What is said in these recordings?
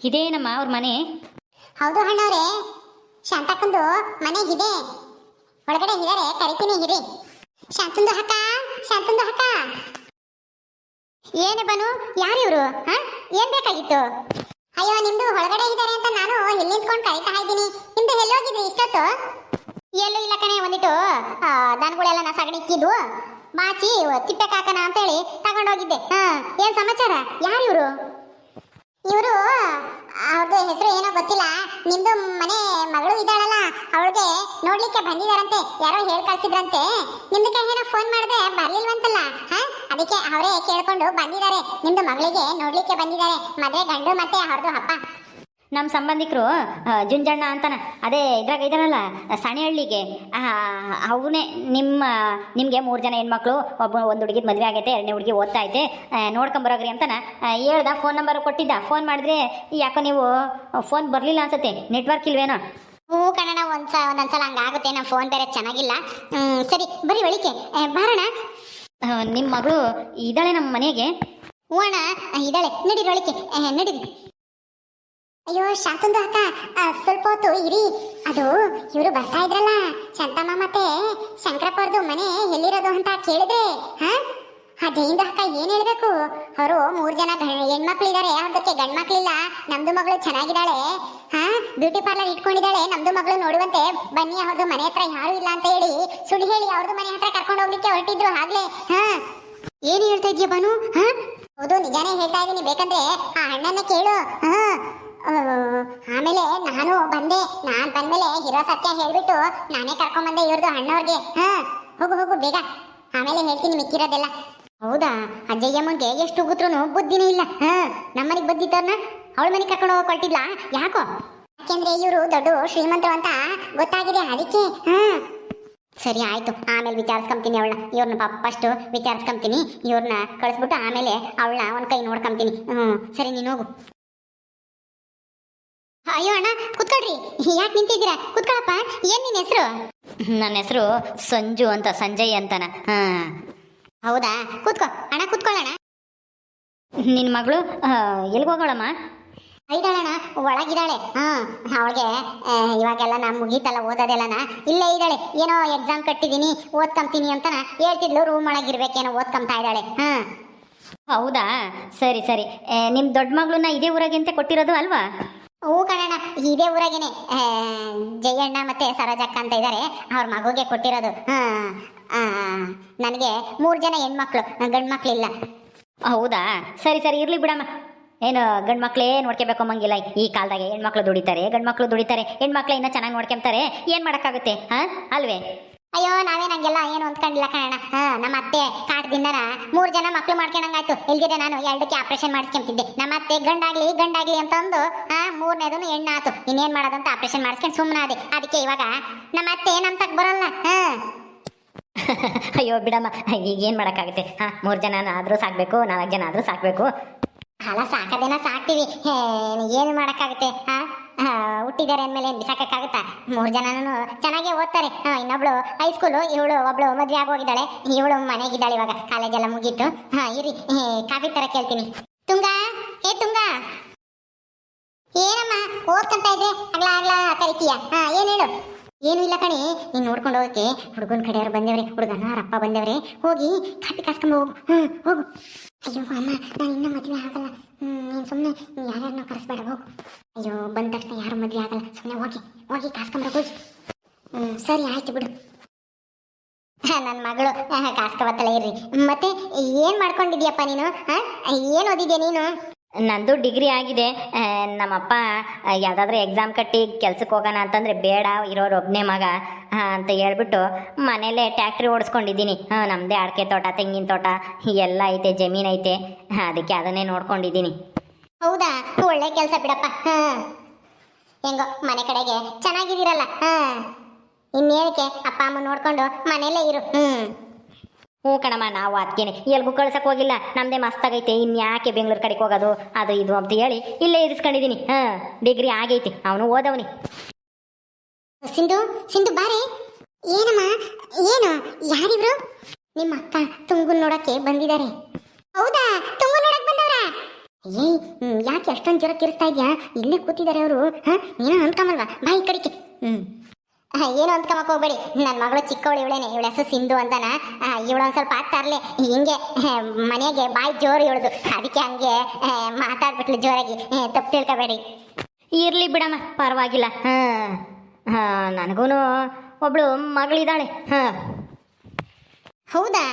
ಇದೇನಮ್ಮ ಅವ್ರ ಮನೆ? ಹೌದು ಅಣ್ಣವ್ರೆ, ಶಾಂತಕ್ಕಂದು ಮನೆ ಇದೆ, ಒಳಗಡೆ ಇದಾರೆ, ಕರಿತೀನಿ ಇರಿ. ಶಾಂತಂದು ಅಕ್ಕ, ಶಾಂತಂದು ಅಕ್ಕ. ಏನೇ ಬನು, ಯಾರು ಇವರು? ಏನ್ ಬೇಕಾಗಿತ್ತು? ಅಯ್ಯೋ ನಿಮ್ದು ಹೊಳಗಡೆ ಇದ್ದಾರೆ ಅಂತ ನಾನು ಇಲ್ಲಿ ನಿಂತ್ಕೊಂಡು ಕರಿತಾ ಇದ್ದೀನಿ. ನಿಮ್ದು ಎಲ್ಲಿ ಹೋಗಿದ್ರಿ ಇಷ್ಟೊತ್ತು? ಎಲ್ಲೂ ಇಲ್ಲ ಕಣೆ, ಒಂದಿಟ್ಟು ದನಗಳೆಲ್ಲ ನಾ ಸಗಣಿಕ್ಕಿದ್ವು, ಬಾಚಿ ತಿಪ್ಪೆ ಕಾಕನ ಅಂತೇಳಿ ತಗೊಂಡೋಗಿದ್ದೆ. ಏನ್ ಸಮಾಚಾರ? ಯಾರು ಇವರು? ಇವರು ಅವ್ರದ್ದು ಹೆಸರು ಏನೋ ಗೊತ್ತಿಲ್ಲ, ನಿಮ್ದು ಮನೆ ಮಗಳು ಇದ್ದಾಳಲ್ಲ ಅವಳಿಗೆ ನೋಡ್ಲಿಕ್ಕೆ ಬಂದಿದಾರಂತೆ, ಯಾರೋ ಹೇಳ್ ಕಳ್ಸಿದ್ರಂತೆ. ನಿಮ್ದಕ್ಕೆ ಏನೋ ಫೋನ್ ಮಾಡಿದ್ರೆ ಬರ್ಲಿಲ್ವಂತಲ್ಲ, ಅದಕ್ಕೆ ಅವರೇ ಕೇಳ್ಕೊಂಡು ಬಂದಿದ್ದಾರೆ. ನಿಮ್ದು ಮಗಳಿಗೆ ನೋಡ್ಲಿಕ್ಕೆ ಬಂದಿದ್ದಾರೆ, ಮದುವೆ ಗಂಡು ಮತ್ತೆ ಅವ್ರದ್ದು ಅಪ್ಪ. ನಮ್ಮ ಸಂಬಂಧಿಕರು ಜುಂಜಣ್ಣ ಅಂತಾನ, ಅದೇ ಇದ್ರಾಗ ಇದಾರಲ್ಲ ಸಣಿಹಳ್ಳಿಗೆ, ಅವನೇ ನಿಮಗೆ 3 ಜನ ಹೆಣ್ಮಕ್ಳು, ಒಂದು ಹುಡುಗಿದ ಮದುವೆ ಆಗೈತೆ, 2ನೇ ಹುಡುಗಿ ಓದ್ತಾ ಐತೆ, ನೋಡ್ಕೊಂಬರೋಗ್ರಿ ಅಂತಾನ ಹೇಳ್ದ. ಫೋನ್ ನಂಬರ್ ಕೊಟ್ಟಿದ್ದ. ಫೋನ್ ಮಾಡಿದ್ರೆ ಯಾಕೋ ನೀವು ಫೋನ್ ಬರಲಿಲ್ಲ ಅನ್ಸುತ್ತೆ, ನೆಟ್ವರ್ಕ್ ಇಲ್ವೇನೋ. ಹ್ಞೂ ಕಣಣ್ಣ, ಒಂದೊಂದ್ಸಲ ಹಂಗಾಗುತ್ತೆ, ನಮ್ಮ ಫೋನ್ ಬೇರೆ ಚೆನ್ನಾಗಿಲ್ಲ. ಸರಿ ಬರೀ ಒಳಿಕೆ ಬಾರಣ. ನಿಮ್ಮ ಮಗಳು ಇದ್ದಾಳೆ ನಮ್ಮ ಮನೆಗೆ? ಹ್ಞೂ ಅಣ್ಣ ಇದ್ದಾಳೆ, ನಡೀರಿ ಒಳಿಕೆ ನಡೀರಿ. ಅಯ್ಯೋ ಶಾಂತಂದು ಅಕ್ಕ, ಸ್ವಲ್ಪ ಹೊತ್ತು ಇರಿ. ಅದು ಇವರು ಬರ್ತಾ ಇದ್ರಲ್ಲ, ಶಾಂತಮ್ಮ ಮತ್ತೆ ಶಂಕರಪ್ಪವ್ರದ್ದು ಮನೆ ಎಲ್ಲಿರೋದು ಅಂತ ಕೇಳಿದ್ರೆ ಆ ಜೈಂದು ಅಕ್ಕ ಏನ್ ಹೇಳ್ಬೇಕು? ಅವರು 3 ಜನ ಹೆಣ್ಮಕ್ಳು ಇದಾರೆ, ಅವ್ರದಕ್ಕೆ ಗಂಡ್ ಮಕ್ಳಿಲ್ಲ. ನಮ್ದು ಮಗಳು ಚೆನ್ನಾಗಿದ್ದಾಳೆ, ಬ್ಯೂಟಿ ಪಾರ್ಲರ್ ಇಟ್ಕೊಂಡಿದ್ದಾಳೆ, ನಮ್ದು ಮಗಳು ನೋಡುವಂತೆ ಬನ್ನಿ, ಅವ್ರದ್ದು ಮನೆ ಹತ್ರ ಯಾರು ಇಲ್ಲ ಅಂತ ಹೇಳಿ ಸುಳ್ಳು ಹೇಳಿ ಅವ್ರದ್ದು ಮನೆ ಹತ್ರ ಕರ್ಕೊಂಡು ಹೋಗ್ಲಿಕ್ಕೆ ಹೊರಟಿದ್ರು. ಆಗ್ಲೇ ಏನ್ ಹೇಳ್ತಾ ಇದ್ಯಾ ಬಾನು? ಹೌದು ನಿಜಾನೇ ಹೇಳ್ತಾ ಇದೀನಿ, ಬೇಕಂದ್ರೆ ಆ ಅಣ್ಣನ ಕೇಳು. ಆಮೇಲೆ ನಾನು ಬಂದ್ಮೇಲೆ ಇರೋ ಸತ್ಯ ಹೇಳ್ಬಿಟ್ಟು ನಾನೇ ಕರ್ಕೊಂಬಂದೆ ಇವ್ರದ್ದು ಅಣ್ಣವ್ರಿಗೆ. ಹೋಗು ಹೋಗು ಬೇಗ, ಆಮೇಲೆ ಹೇಳ್ತೀನಿ ಮಿಕ್ಕಿರೋದೆಲ್ಲ. ಹೌದಾ? ಅಜ್ಜಯ್ಯಮ್ಮನ್ಗೆ ಎಷ್ಟು ಕೂತ್ರು ಬುದ್ಧಿನೇ ಇಲ್ಲ. ನಮ್ಮನೆಗೆ ಬದ್ದಿದ್ದವ್ರನ್ನ ಅವಳ ಮನೆಗೆ ಕರ್ಕೊಂಡು ಹೋಗಿ ಕೊಟ್ಟಿದ್ಲ. ಯಾಕೋ? ಯಾಕೆಂದ್ರೆ ಇವರು ದೊಡ್ಡ ಶ್ರೀಮಂತರು ಅಂತ ಗೊತ್ತಾಗಿದೆ, ಅದಕ್ಕೆ. ಸರಿ ಆಯ್ತು, ಆಮೇಲೆ ವಿಚಾರಿಸ್ಕೊಂತೀನಿ ಅವಳನ್ನ. ಇವ್ರನ್ನ ಫಸ್ಟ್ ವಿಚಾರಿಸ್ಕೊಂತೀನಿ, ಇವ್ರನ್ನ ಕಳಿಸ್ಬಿಟ್ಟು ಆಮೇಲೆ ಅವಳನ್ನ ಒಂದ್ ಕೈ ನೋಡ್ಕೊಂತೀನಿ. ಸರಿ ನೀನು ಹೋಗು. ಅಯ್ಯೋ ಅಣ್ಣ ಕುತ್ಕೊಳ್ರಿ, ಯಾಕೆ ನಿಂತಿದ್ದೀರಾ? ಕುತ್ಕೊಳಪ್ಪ. ಏನ್ ನಿನ್ನ ಹೆಸರು? ನನ್ನ ಹೆಸರು ಸಂಜು ಅಂತ, ಸಂಜಯ್ ಅಂತಾನ. ಹೌದಾ? ಕೂತ್ಕೋ ಅಣ್ಣ, ಕೂತ್ಕೊಳ್ಳೋಣ. ನಿನ್ನ ಮಗಳು ಎಲ್ಗೋಗಳಮ್ಮ? ಇದ್ದಾಳಣ್ಣ, ಒಳಗಿದ್ದಾಳೆ. ಅವಳಿಗೆ ಇವಾಗೆಲ್ಲ ನಾ ಮುಗೀತಲ್ಲ ಓದೋದೆಲ್ಲನ, ಇಲ್ಲೇ ಇದ್ದಾಳೆ. ಏನೋ ಎಕ್ಸಾಮ್ ಕಟ್ಟಿದೀನಿ, ಓದ್ಕೊಂತೀನಿ ಅಂತಾನ ಹೇಳ್ತಿದ್ಲು. ರೂಮ್ ಒಳಗಿರ್ಬೇಕೇನೋ ಓದ್ಕೊಂತಾ ಇದ್ದಾಳೆ. ಹೌದಾ? ಸರಿ ಸರಿ. ನಿಮ್ಮ ದೊಡ್ಡ ಮಗಳನ್ನ ಇದೇ ಊರಾಗೆ ಅಂತ ಕೊಟ್ಟಿರೋದು ಅಲ್ವಾ? ಹೂ ಕಣಣ್ಣ, ಇದೇ ಊರಾಗೇನೆ. ಜಯಣ್ಣ ಮತ್ತೆ ಸರೋಜಕ್ಕ ಅಂತ ಇದ್ದಾರೆ, ಅವ್ರ ಮಗುಗೆ ಕೊಟ್ಟಿರೋದು. ನನಗೆ 3 ಜನ ಹೆಣ್ಮಕ್ಳು, ಗಂಡು ಮಕ್ಳಿಲ್ಲ. ಹೌದಾ? ಸರಿ ಸರಿ, ಇರ್ಲಿ ಬಿಡಮ್ಮ. ಏನು ಗಂಡು ಮಕ್ಳೇ ನೋಡ್ಕೋಬೇಕು ಅಮ್ಮಂಗಿಲ್ಲ ಈ ಕಾಲದಾಗೆ. ಹೆಣ್ಮಕ್ಳು ದುಡಿತಾರೆ, ಗಂಡು ಮಕ್ಳು ದುಡಿತಾರೆ, ಹೆಣ್ಮಕ್ಳು ಇನ್ನೂ ಚೆನ್ನಾಗಿ ನೋಡ್ಕೊಂತಾರೆ. ಏನು ಮಾಡೋಕ್ಕಾಗುತ್ತೆ ಅಲ್ವೇ? ಅಯ್ಯೋ ನಾವೇ ನಂಗೆಲ್ಲ ಏನು ಅಂದ್ಕೊಂಡಿಲ್ಲ ಕಣಣ್ಣ. ನಮ್ಮ ಅತ್ತೆ ಕಾಟದಿಂದ 3 ಜನ ಮಕ್ಳು ಮಾಡ್ಕೊಂಡಂಗಾಯ್ತು. ಇಲ್ದಿದ್ರೆ ನಾನು 2ಕ್ಕೆ ಆಪರೇಷನ್ ಮಾಡಿಸ್ಕೊಂತಿದ್ದೆ. ನಮ್ಮ ಅತ್ತೆ ಗಂಡಾಗ್ಲಿ ಅಂತಂದು 3ನೇದನ್ನು ಹೆಣ್ಣಾತು. ಇನ್ನೇನ್ ಮಾಡೋದಂತ ಆಪರೇಷನ್ ಮಾಡಿಸ್ಕೊಂಡು ಸುಮ್ಮನಾದೆ. ಅದಕ್ಕೆ ಇವಾಗ ನಮ್ಮ ಅತ್ತೆ ನಮ್ಮ ತಕ್ಕ ಬರಲ್ಲ. ಅಯ್ಯೋ ಬಿಡಮ್ಮ, ಈಗ ಏನು ಮಾಡೋಕ್ಕಾಗುತ್ತೆ? 3 ಜನ ಆದರೂ ಸಾಕಬೇಕು, 4 ಜನ ಆದರೂ ಸಾಕಬೇಕು. ಅಲ್ಲ ಸಾಕದೇನ ಸಾಕ್ತೀವಿ, ಏನು ಮಾಡೋಕ್ಕಾಗುತ್ತೆ? ಹುಟ್ಟಿದ್ದಾರೆ ಅಂದಮೇಲೆ ಏನು ಬಿಸಾಕಕ್ಕಾಗುತ್ತಾ? 3 ಜನನೂ ಚೆನ್ನಾಗೇ ಓದ್ತಾರೆ. ಇನ್ನೊಬ್ಳು ಹೈಸ್ಕೂಲು, ಇವಳು ಒಬ್ಳು ಮದುವೆ ಆಗೋಗಿದ್ದಾಳೆ, ಇವಳು ಮನೆಗಿದ್ದಾಳೆ ಇವಾಗ, ಕಾಲೇಜೆಲ್ಲ ಮುಗೀತು. ಇರಿ ಕಾಫಿ ತರ ಕೇಳ್ತೀನಿ. ತುಂಗಾ, ತುಂಗ, ಏನಮ್ಮ ಓದ್ಕೊಂತ ಇದ್ರೆ ಆಗ್ಲಾ ಕರಿತೀಯ? ಏನು ಹೇಳು. ಏನು ಇಲ್ಲ ಕಣೆ, ನೀನು ನೋಡ್ಕೊಂಡು ಹೋಗಕ್ಕೆ ಹುಡುಗನ ಕಡೆಯವ್ರು ಬಂದೇವ್ರೆ, ಹುಡುಗನ ರಪ್ಪ ಬಂದೇವ್ರೆ, ಹೋಗಿ ಕಾಫಿ ಕಾಸ್ಕೊಂಡು ಹೋಗು. ಹೋಗು. ಅಯ್ಯೋ ಅಮ್ಮ, ನಾನು ಇನ್ನೂ ಮದುವೆ ಆಗಲ್ಲ. ನೀನು ಸುಮ್ಮನೆ ಯಾರ್ಯಾರನ್ನೋ ಕರೆಸ್ಬೇಡ, ಹೋಗು. ಅಯ್ಯೋ ಬಂದ ತಕ್ಷಣ ಯಾರು ಮದುವೆ ಆಗಲ್ಲ, ಸುಮ್ಮನೆ ಹೋಗಿ ಕಾಸ್ಕೊಂಡ್ರೆ ಹೋಗಿ. ಸರಿ ಆಯ್ತು ಬಿಡು. ನನ್ನ ಮಗಳು ಕಾಸ್ಕೊಬತ್ತಲ್ಲ, ಇರ್ರಿ. ಮತ್ತೆ ಏನು ಮಾಡ್ಕೊಂಡಿದ್ಯಪ್ಪ ನೀನು? ಏನು ಓದಿದ್ಯಾ ನೀನು? ನಂದು ಡಿಗ್ರಿ ಆಗಿದೆ. ನಮ್ಮಪ್ಪ ಯಾವುದಾದ್ರೂ ಎಕ್ಸಾಮ್ ಕಟ್ಟಿ ಕೆಲ್ಸಕ್ಕೆ ಹೋಗೋಣ ಅಂತಂದರೆ ಬೇಡ, ಇರೋರು ಒಬ್ಬನೇ ಮಗ ಅಂತ ಹೇಳ್ಬಿಟ್ಟು ಮನೇಲೇ ಟ್ಯಾಕ್ಟ್ರಿ ಓಡಿಸ್ಕೊಂಡಿದ್ದೀನಿ. ನಮ್ಮದೇ ಅಡಿಕೆ ತೋಟ, ತೆಂಗಿನ ತೋಟ ಎಲ್ಲ ಐತೆ, ಜಮೀನು ಐತೆ, ಅದಕ್ಕೆ ಅದನ್ನೇ ನೋಡ್ಕೊಂಡಿದ್ದೀನಿ. ಹೌದಾ? ಒಳ್ಳೆ ಕೆಲಸ ಬಿಡಪ್ಪ. ಹೆಂಗೋ ಮನೆ ಕಡೆಗೆ ಚೆನ್ನಾಗಿದ್ದೀರಲ್ಲ. ಇನ್ನೇನಕ್ಕೆ ಅಪ್ಪ ಅಮ್ಮ ನೋಡ್ಕೊಂಡು ಮನೇಲೇ ಇರು. ಹ್ಞೂ ಕಣಮ್ಮ, ನಾವು ಅದಕ್ಕೇನೆ ಎಲ್ಗೂ ಕಳ್ಸಕ್ಕೆ ಹೋಗಿಲ್ಲ. ನಮ್ಮದೇ ಮಸ್ತಾಗೈತೆ, ಇನ್ಯಾಕೆ ಬೆಂಗಳೂರು ಕಡೆಗೆ ಹೋಗೋದು ಅದು ಇದು ಅಂತ ಹೇಳಿ ಇಲ್ಲೇ ಇರಿಸ್ಕೊಂಡಿದ್ದೀನಿ. ಡಿಗ್ರಿ ಆಗೈತಿ, ಅವನು ಓದವನಿ. ಸಿಂಧು ಬಾರೆ. ಏನಮ್ಮ? ಏನು? ಯಾರಿವ್ರು? ನಿಮ್ಮ ಅಕ್ಕ ತುಂಗು ನೋಡಕ್ಕೆ ಬಂದಿದ್ದಾರೆ. ಹೌದಾ? ತುಂಗು ನೋಡಕ್ ಬಂದವ್ರ? ಏಯ್ ಯಾಕೆ ಅಷ್ಟೊಂದು ಜ್ವರ ಕಿರಿಸ್ತಾ ಇದ್ಯಾ? ಇಲ್ಲೇ ಕೂತಿದ್ದಾರೆ ಅವರು. ಹಾ, ಏನೋ ಅಂದ್ಕೊಂಬಲ್ವಾ? ಬಾ ಈ ಕಡೆಗೆ. ಏನು ಅಂದ್ಕೊಂಬಕ್ ಹೋಗ್ಬೇಡಿ, ನನ್ನ ಮಗಳು ಚಿಕ್ಕವಳು ಇವಳೇನೆ, ಇವಳ ಹೆಸರು ಸಿಂಧು ಅಂತಾನ. ಇವಳೊಂದು ಸ್ವಲ್ಪ ಆಗ್ತಾ ಇರಲಿ ಹಿಂಗೆ ಮನೆಗೆ ಬಾಯಿ ಜೋರು ಇವಳ್ದು, ಅದಕ್ಕೆ ಹಂಗೆ ಮಾತಾಡ್ಬಿಟ್ಲು ಜೋರಾಗಿ, ತಪ್ಪು ತಿಳ್ಕೊಬೇಡಿ. ಇರ್ಲಿ ಬಿಡಮ್ಮ, ಪರವಾಗಿಲ್ಲ. ನನಗೂ ಒಬ್ಳು ಮಗಳಿದ್ದಾಳೆ. ಹೌದಾ?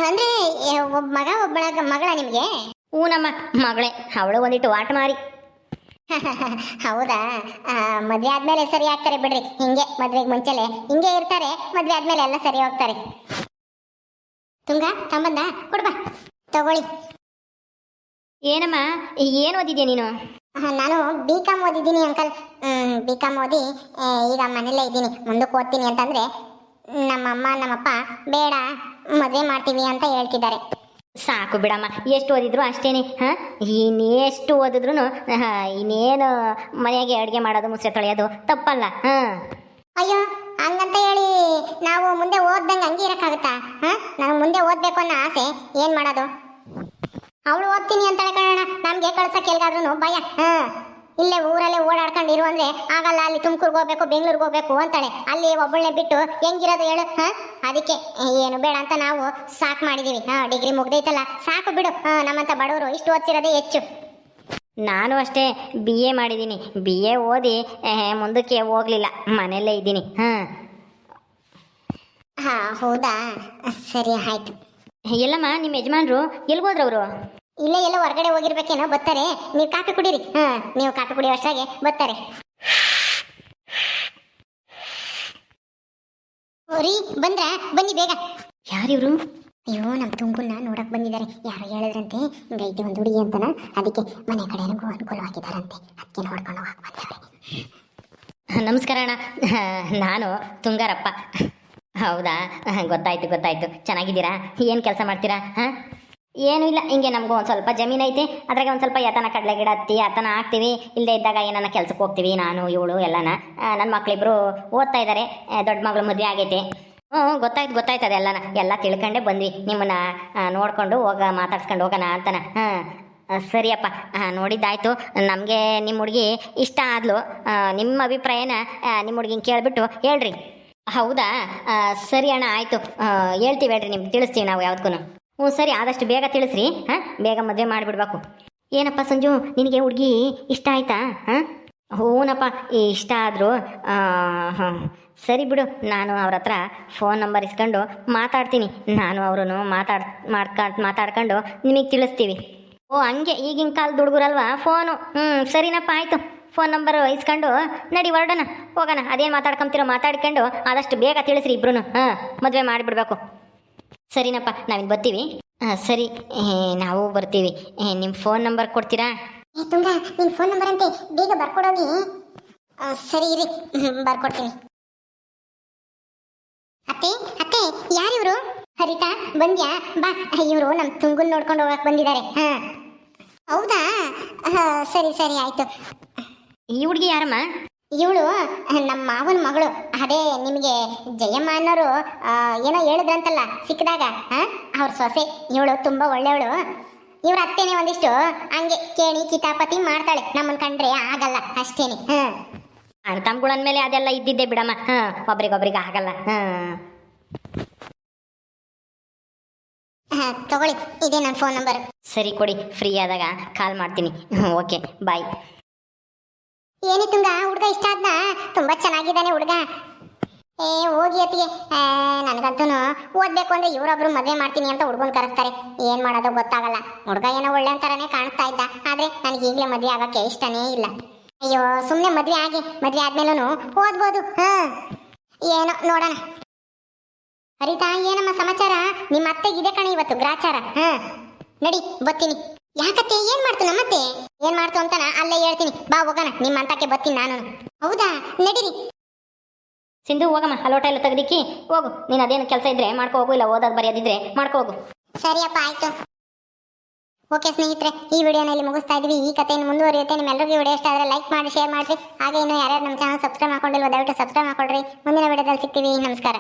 ಅಂದ್ರೆ ಒಬ್ಬ ಮಗ ಮಗಳ ನಿಮಗೆ? ನಮ್ಮ ಮಗಳೇ, ಅವಳು ಒಂದಿಟ್ಟು ಆಟ ಮಾರಿ. ಹೌದಾ? ಮದ್ವೆ ಆದ್ಮೇಲೆ ಸರಿ ಆಗ್ತಾರೆ ಬಿಡ್ರಿ, ಹಿಂಗೆ ಮದ್ವೆಗೆ ಮುಂಚೆಲೆ ಹಿಂಗೆ ಇರ್ತಾರೆ, ಮದ್ವೆ ಆದ್ಮೇಲೆ ಎಲ್ಲ ಸರಿ ಹೋಗ್ತಾರೆ. ತುಂಗ ಸಂಬಂಧ ಕೊಡ್ಬಾ, ತಗೊಳ್ಳಿ. ಏನಮ್ಮ, ಏನು ಓದಿದ್ಯಾ ನೀನು? ನಾನು BCom ಓದಿದ್ದೀನಿ ಅಂಕಲ್. BCom ಓದಿ ಈಗ ಮನೇಲೇ ಇದ್ದೀನಿ. ಮುಂದಕ್ಕೆ ಓದ್ತೀನಿ ಅಂತಂದ್ರೆ ನಮ್ಮಮ್ಮ ನಮ್ಮಪ್ಪ ಬೇಡ ಮದುವೆ ಮಾಡ್ತೀವಿ ಅಂತ ಹೇಳ್ತಿದ್ದಾರೆ. ಸಾಕು ಬಿಡಮ್ಮ, ಎಷ್ಟು ಓದಿದ್ರು ಅಷ್ಟೇನೆ. ಇನ್ನೆಷ್ಟು ಓದಿದ್ರು ಇನ್ನೇನು ಮನೆಯಾಗೆ ಅಡುಗೆ ಮಾಡೋದು, ಮುಸ್ರೆ ತೊಳೆಯೋದು ತಪ್ಪಲ್ಲ. ಅಯ್ಯೋ, ಹಂಗಂತ ಹೇಳಿ ನಾವು ಮುಂದೆ ಓದ್ದಂಗೆ ಹಂಗೆ ಇರೋಕ್ಕಾಗುತ್ತಾ? ನಾವು ಮುಂದೆ ಓದಬೇಕು ಅನ್ನೋ ಆಸೆ, ಏನು ಮಾಡೋದು? ಅವಳು ಓದ್ತೀನಿ ಅಂತಾಳೆ ಕಣೋಣ, ನಮಗೆ ಕಳ್ಸಕ್ಕೆ ಎಲ್ಗಾದ್ರೂ ಭಯ. ಇಲ್ಲೇ ಊರಲ್ಲೇ ಓಡಾಡ್ಕೊಂಡು ಇರು ಅಂದ್ರೆ ಆಗಲ್ಲ, ಅಲ್ಲಿ ತುಮಕೂರ್ಗೆ ಹೋಗ್ಬೇಕು, ಬೆಂಗಳೂರಿಗೆ ಹೋಗ್ಬೇಕು ಅಂತಾಳೆ. ಅಲ್ಲಿ ಒಬ್ಬಳನ್ನೇ ಬಿಟ್ಟು ಹೆಂಗಿರೋದು ಹೇಳು? ಅದಕ್ಕೆ ಏನು ಬೇಡ ಅಂತ ನಾವು ಸಾಕು ಮಾಡಿದೀವಿ. ಡಿಗ್ರಿ ಮುಗ್ದೈತಲ್ಲ, ಸಾಕು ಬಿಡು. ನಮ್ಮಂತ ಬಡವರು ಇಷ್ಟು ಓದ್ಸಿರೋದೇ ಹೆಚ್ಚು. ನಾನು ಅಷ್ಟೇ BA ಮಾಡಿದ್ದೀನಿ. BA ಓದಿ ಮುಂದಕ್ಕೆ ಹೋಗ್ಲಿಲ್ಲ, ಮನೆಯಲ್ಲೇ ಇದ್ದೀನಿ. ಹೌದಾ? ಸರಿ ಆಯ್ತು. ಎಲ್ಲಮ್ಮ ನಿಮ್ಮ ಯಜಮಾನ್ರು ಎಲ್ಗೋದ್ರವರು? ಇಲ್ಲೇ ಎಲ್ಲ ಹೊರಗಡೆ ಹೋಗಿರ್ಬೇಕೇನೋ, ಬರ್ತಾರೆ. ನೀವು ಕಾಫಿ ಕುಡೀರಿ. ನೀವು ಕಾಫಿ ಕುಡಿಯೋ ಅಷ್ಟಾಗೆ ಬರ್ತಾರೆ. ರೀ ಬಂದ್ರ? ಬನ್ನಿ ಬೇಗ. ಯಾರಿವ್ರು? ಅಯ್ಯೋ, ನಮ್ಮ ತುಂಗುನ್ನ ನೋಡಕ್ ಬಂದಿದ್ದಾರೆ. ಯಾರೋ ಹೇಳಿದ್ರಂತೆ ಹಿಂಗೈತಿ ಒಂದು ಹುಡುಗಿ ಅಂತನ, ಅದಕ್ಕೆ ಮನೆ ಕಡೆನಗೂ ಅನುಕೂಲವಾಗಿದ್ದಾರಂತೆ, ಅದಕ್ಕೆ ನೋಡ್ಕೊಂಡು ಹೋಗಕ್ ಬಂದವ್ರೆ. ನಮಸ್ಕಾರ ಅಣ್ಣ, ನಾನು ತುಂಗಾರಪ್ಪ. ಹೌದಾ, ಗೊತ್ತಾಯ್ತು. ಚೆನ್ನಾಗಿದ್ದೀರಾ? ಏನು ಕೆಲಸ ಮಾಡ್ತೀರಾ? ಏನೂ ಇಲ್ಲ, ಹಿಂಗೆ ನಮಗೂ ಒಂದು ಸ್ವಲ್ಪ ಜಮೀನು ಐತೆ, ಅದ್ರಾಗೆ ಒಂದು ಸ್ವಲ್ಪ ಯತನ ಕಡಲೆ ಗಿಡ ಹತ್ತಿ ಯತನ ಹಾಕ್ತೀವಿ. ಇಲ್ಲದೆ ಇದ್ದಾಗ ಏನನ್ನ ಕೆಲ್ಸಕ್ಕೆ ಹೋಗ್ತೀವಿ, ನಾನು ಇವಳು ಎಲ್ಲನ. ನನ್ನ ಮಕ್ಕಳಿಬ್ರು ಓದ್ತಾ ಇದ್ದಾರೆ. ದೊಡ್ಡ ಮಗಳು ಮದುವೆ ಆಗೈತೆ. ಗೊತ್ತಾಯ್ತು ಅದೆಲ್ಲನ, ಎಲ್ಲ ತಿಳ್ಕೊಂಡೇ ಬಂದ್ವಿ. ನಿಮ್ಮನ್ನ ನೋಡ್ಕೊಂಡು ಮಾತಾಡ್ಸ್ಕೊಂಡು ಹೋಗೋಣ ಅಂತನ. ಸರಿಯಪ್ಪ, ನೋಡಿದ್ದಾಯ್ತು. ನಮಗೆ ನಿಮ್ಮ ಹುಡುಗಿ ಇಷ್ಟ ಆದ್ಲು. ನಿಮ್ಮ ಅಭಿಪ್ರಾಯನ ನಿಮ್ಮ ಹುಡುಗಿನ ಕೇಳಿಬಿಟ್ಟು ಹೇಳ್ರಿ. ಹೌದಾ? ಸರಿ ಅಣ್ಣ, ಆಯಿತು. ಹೇಳ್ತೀವಿ, ಹೇಳ್ರಿ, ನಿಮ್ಗೆ ತಿಳಿಸ್ತೀವಿ ನಾವು ಯಾವ್ದಕ್ಕೂ. ಸರಿ, ಆದಷ್ಟು ಬೇಗ ತಿಳಿಸ್ರಿ. ಬೇಗ ಮದುವೆ ಮಾಡಿಬಿಡ್ಬೇಕು. ಏನಪ್ಪ ಸಂಜು, ನಿನಗೆ ಹುಡುಗಿ ಇಷ್ಟ ಆಯ್ತಾ? ಹೂನಪ್ಪ, ಇಷ್ಟ ಆದರೂ ಸರಿ ಬಿಡು, ನಾನು ಅವ್ರ ಹತ್ರ ಫೋನ್ ನಂಬರ್ ಇಸ್ಕೊಂಡು ಮಾತಾಡ್ತೀನಿ. ನಾನು ಅವ್ರೂ ಮಾತಾಡ್ಕೊಂಡು ನಿಮಗೆ ತಿಳಿಸ್ತೀವಿ. ಹಂಗೆ ಈಗಿನ ಕಾಲದ ಹುಡುಗರಲ್ವಾ ಫೋನು. ಸರಿನಪ್ಪ, ಆಯಿತು. ಫೋನ್ ನಂಬರ್ ಇಸ್ಕೊಂಡು ನಡಿ ಹೊರಡೋಣ, ಹೋಗೋಣ. ಅದೇನು ಮಾತಾಡ್ಕೊಂತೀರೋ ಮಾತಾಡ್ಕೊಂಡು ಆದಷ್ಟು ಬೇಗ ತಿಳಿಸ್ರಿ ಇಬ್ರು. ಮದುವೆ ಮಾಡಿಬಿಡ್ಬೇಕು. ಸರಿನಪ್ಪ, ನಾವಿನ್ನು ಬರ್ತೀವಿ. ಸರಿ, ನಾವು ಬರ್ತೀವಿ. ನಿಮ್ಮ ಫೋನ್ ನಂಬರ್ ಕೊಡ್ತೀರಾ? ತುಂಗ, ನಿನ್ನ ಫೋನ್ ನಂಬರ್ ಅಂತೆ, ಬೇಗ ಬರ್ಕೊಡೋಗಿ. ಸರಿ ಇರಿ, ಬರ್ಕೊಡ್ತೀನಿ. ಅತ್ತೆ ಯಾರಿವರು? ಹರಿತಾ ಬಂದ್ಯಾ? ಬಾ. ಇವರು ನಮ್ಮ ತುಂಗುನ್ ನೋಡ್ಕೊಂಡು ಹೋಗಕ್ಕೆ ಬಂದಿದ್ದಾರೆ. ಹೌದಾ? ಸರಿ ಆಯ್ತು. ಈ ಹುಡುಗಿ ಯಾರಮ್ಮ? ಇವಳು ನಮ್ಮ ಮಾವನ ಮಗಳು. ಅದೇ ನಿಮಗೆ ಜಯಮ್ಮ ಅನ್ನೋರು ಏನೋ ಹೇಳಿದ್ರಂತಲ್ಲ ಸಿಕ್ಕಿದಾಗ, ಅವ್ರ ಸೊಸೆ. ಇವಳು ತುಂಬಾ ಒಳ್ಳೆಯವಳು. ಇವ್ರ ಅತ್ತೇನೆ ಒಂದಿಷ್ಟು ಹಂಗೆ ಕೇಣಿ ಕಿತಾಪತಿ ಮಾಡ್ತಾಳೆ, ನಮ್ಮನ್ ಕಂಡ್ರೆ ಆಗಲ್ಲ ಅಷ್ಟೇನೆ. ಅಣ್ಣ ತಮ್ಗಳಂದ್ಮೇಲೆ ಅದೆಲ್ಲ ಇದ್ದಿದ್ದೆ ಬಿಡಮ್ಮ. ಒಬ್ರಿಗೊಬ್ರಿಗೆ ಆಗಲ್ಲ. ತಗೊಳ್ಳಿ, ಇದೇ ನನ್ನ ಫೋನ್ ನಂಬರ್. ಸರಿ ಕೊಡಿ, ಫ್ರೀ ಆದಾಗ ಕಾಲ್ ಮಾಡ್ತೀನಿ. ಓಕೆ, ಬಾಯ್. ಏನಿ ತುಂಗ, ಹುಡುಗ ಇಷ್ಟ ಆದ್ನ? ತುಂಬಾ ಚೆನ್ನಾಗಿದ್ದಾನೆ ಹುಡುಗ. ಹೋಗಿ ಅತ್ತಿಗೆ, ನನಗಂತೂ ಓದ್ಬೇಕು ಅಂದ್ರೆ ಇವರೊಬ್ರು ಮದುವೆ ಮಾಡ್ತೀನಿ ಅಂತ ಹುಡುಗನ್ ಕರೆಸ್ತಾರೆ. ಏನ್ ಮಾಡೋದು ಗೊತ್ತಾಗಲ್ಲ. ಹುಡುಗ ಏನೋ ಒಳ್ಳೆ ಅಂತಾರನೇ ಕಾಣಿಸ್ತಾ ಇದ್ದ, ಆದ್ರೆ ನನಗೆ ಈಗಲೇ ಮದುವೆ ಆಗಕ್ಕೆ ಇಷ್ಟನೇ ಇಲ್ಲ. ಅಯ್ಯೋ, ಸುಮ್ಮನೆ ಮದುವೆ ಆದ್ಮೇಲೂ ಓದ್ಬೋದು. ಏನೋ ನೋಡೋಣ. ಹರಿತಾ, ಏನಮ್ಮ ಸಮಾಚಾರ? ನಿಮ್ಮ ಅತ್ತೆಗಿದೆ ಕಣೆ ಇವತ್ತು ಗ್ರಾಚಾರ. ನಡಿ ಬತ್ತೀನಿ. ಯಾಕತ್ತೆ, ಏನ್ ಮಾಡ್ತು ನಮ್ಮತ್ತೆ? ಏನ್ ಮಾಡ್ತು ಅಂತಾನ ಅಲ್ಲೇ ಹೇಳ್ತೀನಿ, ಬಾ ಹೋಗೋಣ. ನಿಮ್ಮ ಅಂತಕ್ಕೆ ಬತ್ತೀನಿ ನಾನು. ಹೌದಾ? ನಡೀರಿ. ಸಿಂಧು, ಹೋಗಮ್ಮ, ಅಲೋಟ ಎಲ್ಲ ತೆಗ್ದಿಕ್ಕಿ ಹೋಗು. ನೀನು ಅದೇನು ಕೆಲಸ ಇದ್ರೆ ಮಾಡ್ಕೋ ಹೋಗು, ಇಲ್ಲ ಓದೋದು ಬರೆಯೋದಿದ್ರೆ ಮಾಡ್ಕೋ ಹೋಗು. ಸರಿಯಪ್ಪ, ಆಯ್ತು. ಓಕೆ ಸ್ನೇಹಿತರೆ, ಈ ವಿಡಿಯೋನ ಇಲ್ಲಿ ಮುಗಿಸ್ತಾ ಇದೀವಿ. ಈ ಕಥೆಯನ್ನು ಮುಂದುವರಿಯುತ್ತೆ. ನಿಮ್ಮೆಲ್ಲರಿಗೂ ವಿಡಿಯೋ ಇಷ್ಟ ಆದರೆ ಲೈಕ್ ಮಾಡಿ, ಶೇರ್ ಮಾಡಿರಿ. ಹಾಗೆ ಇನ್ನು ಯಾರ್ಯಾರು ನಮ್ಮ ಚಾನಲ್ ಸಬ್ಸ್ಕ್ರೈಬ್ ಮಾಡ್ಕೊಂಡಿಲ್ವ ದಯವಿಟ್ಟು ಸಬ್ಸ್ಕ್ರೈಬ್ ಮಾಡ್ಕೊಳ್ರಿ. ಮುಂದಿನ ವಿಡಿಯೋದಲ್ಲಿ ಸಿಗ್ತೀವಿ. ನಮಸ್ಕಾರ.